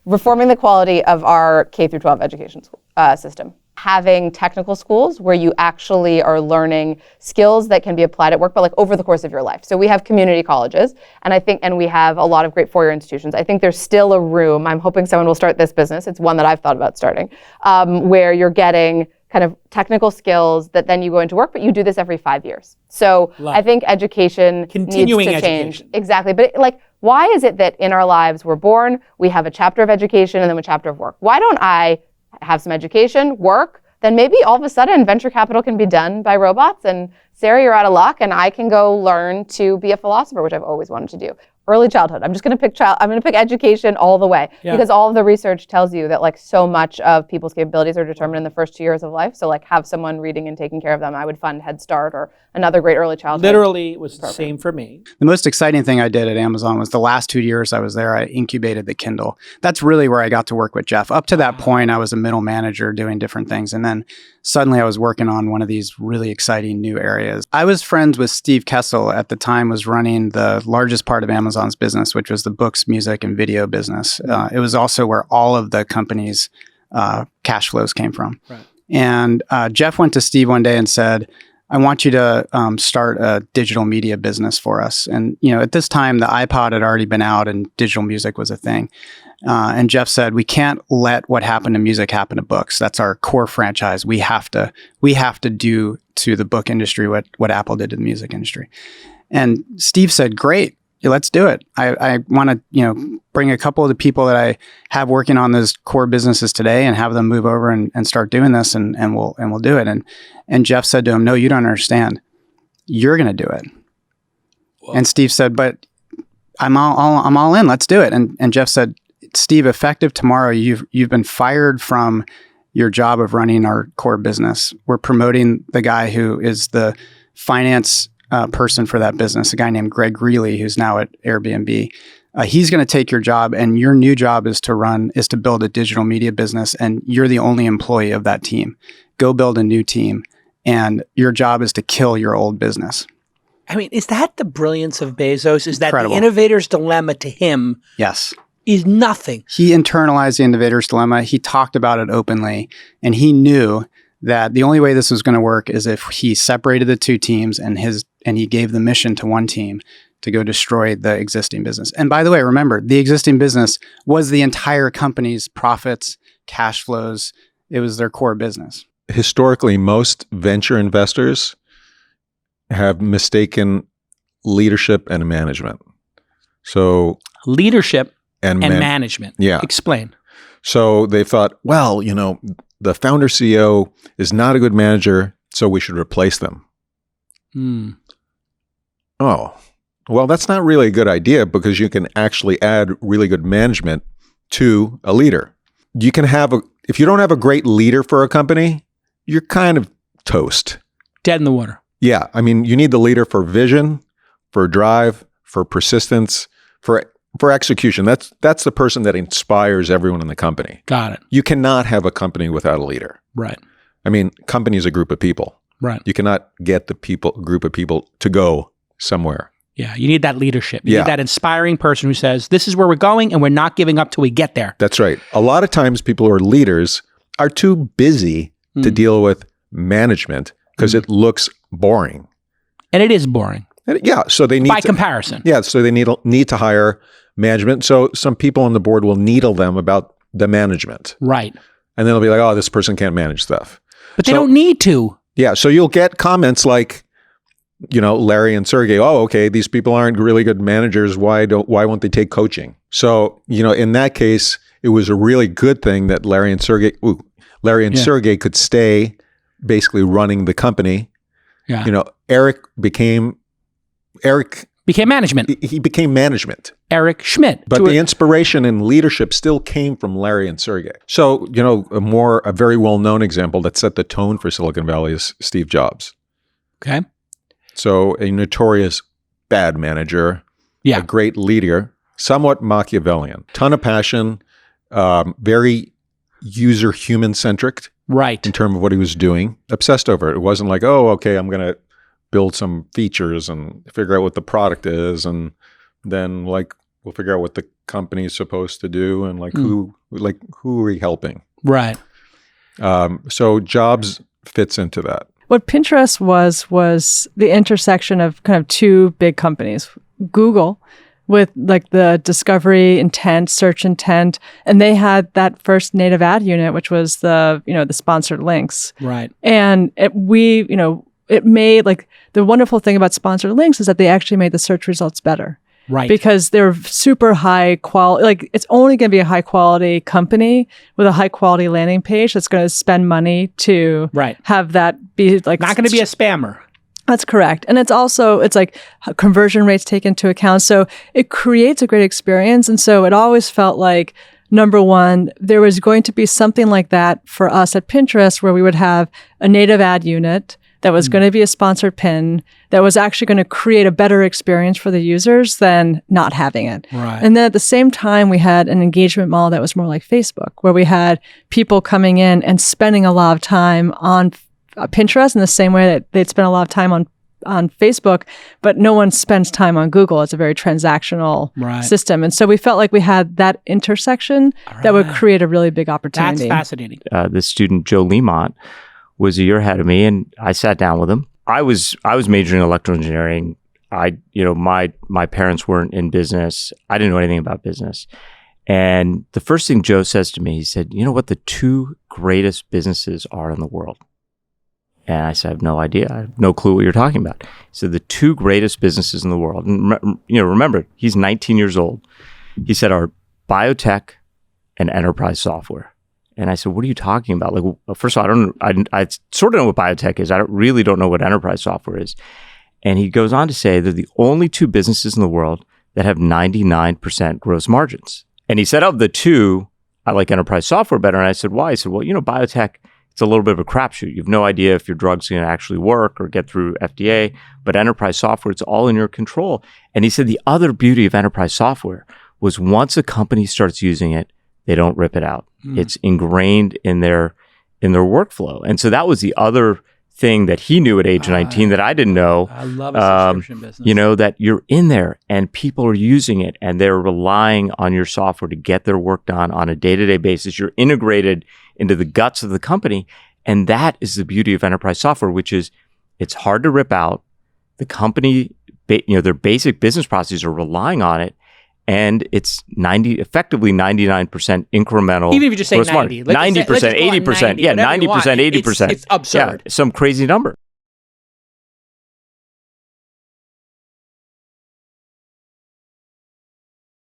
reforming the quality of our K through 12 education system. Having technical schools where you actually are learning skills that can be applied at work, but like over the course of your life. So we have community colleges, and we have a lot of great four-year institutions. I think there's still a room, I'm hoping someone will start this business, it's one that I've thought about starting, where you're getting kind of technical skills that then you go into work, but you do this every 5 years. So I think education Continuing needs to change. education. Exactly, but why is it that in our lives we're born, we have a chapter of education and then a chapter of work? Why don't I have some education, work, then maybe all of a sudden venture capital can be done by robots and Sarah, you're out of luck and I can go learn to be a philosopher, which I've always wanted to do. Early childhood. I'm just going to pick education all the way because all of the research tells you that like so much of people's capabilities are determined in the first 2 years of life. So like have someone reading and taking care of them. I would fund Head Start or another great early childhood. Literally, it was the same for me. The most exciting thing I did at Amazon was the last 2 years I was there, I incubated the Kindle. That's really where I got to work with Jeff. Up to that point, I was a middle manager doing different things. And then suddenly I was working on one of these really exciting new areas. I was friends with Steve Kessel at the time, was running the largest part of Amazon's business, which was the books, music, and video business. It was also where all of the company's cash flows came from. Right. And Jeff went to Steve one day and said, I want you to start a digital media business for us. And, at this time, the iPod had already been out and digital music was a thing. And Jeff said, we can't let what happened to music happen to books. That's our core franchise. We have to do to the book industry what Apple did to the music industry. And Steve said, great. Let's do it. I want to, bring a couple of the people that I have working on those core businesses today and have them move over and start doing this and we'll do it. And Jeff said to him, no, you don't understand. You're going to do it. Whoa. And Steve said, but I'm all in. Let's do it. And Jeff said, Steve, effective tomorrow, you've been fired from your job of running our core business. We're promoting the guy who is the finance person for that business, a guy named Greg Greeley, who's now at Airbnb. He's going to take your job, and your new job is to build a digital media business, and you're the only employee of that team. Go build a new team, and your job is to kill your old business. I mean, is that the brilliance of Bezos? Is that Incredible. The innovator's dilemma to him? Yes. Is nothing. He internalized the innovator's dilemma. He talked about it openly, and he knew that the only way this was going to work is if he separated the two teams and he gave the mission to one team to go destroy the existing business. And by the way, remember, the existing business was the entire company's profits, cash flows. It was their core business. Historically, most venture investors have mistaken leadership and management. So leadership and management. Yeah. Explain. So they thought, well, the founder CEO is not a good manager, so we should replace them. Oh, well, that's not really a good idea because you can actually add really good management to a leader. You can if you don't have a great leader for a company, you're kind of toast. Dead in the water. Yeah. I mean, you need the leader for vision, for drive, for persistence, for execution. That's the person that inspires everyone in the company. Got it. You cannot have a company without a leader. Right. I mean, company is a group of people. Right. You cannot get group of people to go somewhere. Yeah. You need that leadership. You need that inspiring person who says, this is where we're going and we're not giving up till we get there. That's right. A lot of times people who are leaders are too busy to deal with management because it looks boring. And it is boring. So they need by comparison. Yeah. So they need to hire management. So some people on the board will needle them about the management. Right. And then they'll be like, oh, this person can't manage stuff. But they don't need to. Yeah. So you'll get comments like, Larry and Sergey, oh, okay, these people aren't really good managers. Why won't they take coaching? So, in that case, it was a really good thing that Larry and Sergey could stay basically running the company. Yeah. Eric became management. He became management. Eric Schmidt. But the inspiration and leadership still came from Larry and Sergey. So, a very well-known example that set the tone for Silicon Valley is Steve Jobs. Okay. So a notorious bad manager, a great leader, somewhat Machiavellian, ton of passion, very human-centric. Right. In terms of what he was doing, obsessed over it. It wasn't like, oh, okay, I'm going to build some features and figure out what the product is, and then we'll figure out what the company is supposed to do, and who are we helping? Right. So jobs fits into that. What Pinterest was the intersection of kind of two big companies. Google, with like the discovery intent, search intent, and they had that first native ad unit, which was the sponsored links. Right. And it made, like, the wonderful thing about sponsored links is that they actually made the search results better. Right. Because they're super high quality. Like, it's only going to be a high quality company with a high quality landing page that's going to spend money to have that be like not going to be a spammer. That's correct. And it's like conversion rates take into account. So it creates a great experience. And so it always felt like, number one, there was going to be something like that for us at Pinterest, where we would have a native ad unit that was going to be a sponsored pin that was actually going to create a better experience for the users than not having it. Right. And then at the same time, we had an engagement model that was more like Facebook, where we had people coming in and spending a lot of time on Pinterest in the same way that they'd spend a lot of time on Facebook, but no one spends time on Google. It's a very transactional system. And so we felt like we had that intersection that would create a really big opportunity. That's fascinating. The student, Joe Lemont, was a year ahead of me, and I sat down with him. I was majoring in electrical engineering. My parents weren't in business. I didn't know anything about business. And the first thing Joe says to me, he said, "You know what the two greatest businesses are in the world?" And I said, "I have no idea. I have no clue what you're talking about." He said, "The two greatest businesses in the world," and remember, he's 19 years old. He said, "are biotech and enterprise software." And I said, "What are you talking about?" Like, well, first of all, I sort of know what biotech is. I really don't know what enterprise software is. And he goes on to say they're the only two businesses in the world that have 99% gross margins. And he said, of the two, I like enterprise software better. And I said, why? He said, well, biotech, it's a little bit of a crapshoot. You have no idea if your drug's going to actually work or get through FDA. But enterprise software, it's all in your control. And he said the other beauty of enterprise software was once a company starts using it, they don't rip it out. It's ingrained in their workflow. And so that was the other thing that he knew at age 19 that I didn't know. I love a subscription business. That you're in there and people are using it and they're relying on your software to get their work done on a day-to-day basis. You're integrated into the guts of the company. And that is the beauty of enterprise software, which is it's hard to rip out. The company, their basic business processes are relying on it. And it's effectively 99% incremental. Even if you just say 90, 90%, 80%, 90, 90%, 80%. It's absurd. Yeah, some crazy number.